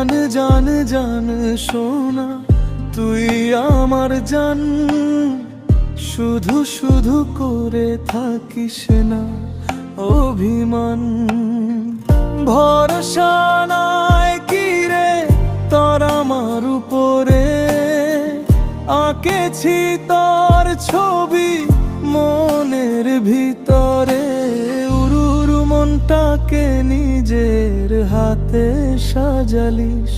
জান জান জান সোনা, তুই আমার জান। শুধু শুধু করে থাকিস না অভিমান। ভরসা নাই কি রে তোর আমার উপরে, আঁকেছি তোর ছবি মনের ভিতরে। উরু উরু মনটাকে নিজের হাতে সাজালিস,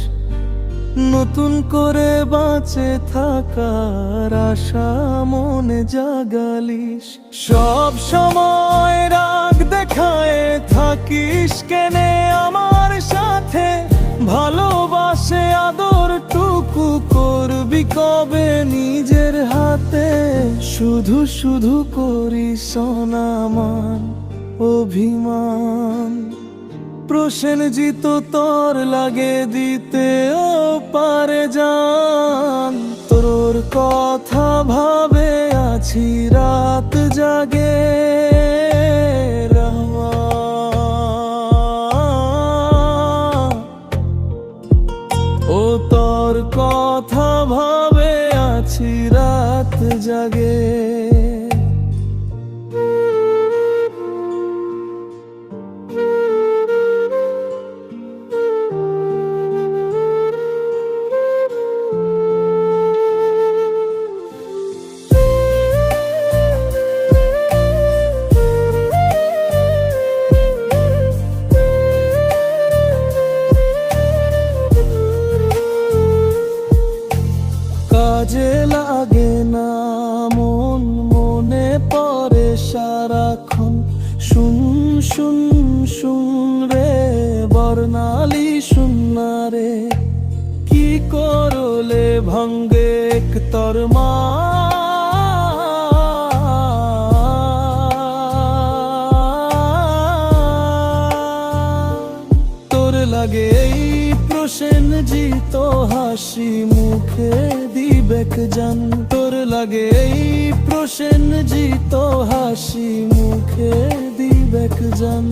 নতুন করে বাঁচে থাকার আশা মনে জাগালিস। সব সময় রাগ দেখায় থাকিস কেনে আমার সাথে, ভালোবাসে আদর টুকু করবি কবে নিজের হাতে। শুধু শুধু করিস অনামান অভিমান, প্রসেনজিৎ তোর লাগে দিতে ও পারে জান। তোর কথা ভাবে আছি রাত জাগে রহমান। ও তোর কথা ভাবে আছি রাত জাগে। কাজে লাগে না মন, মনে পড়ে সারাক্ষণ। শুন শুন শুন রে বর্ণালী শুননা রে, কি করলে ভাঙ্গে তোর মা। তোর লাগে এই প্রসেনজিৎ হাসি মুখে দিবেক জান। তোর লাগে এই প্রসেনজিৎ হাসি মুখে দিবেক জান।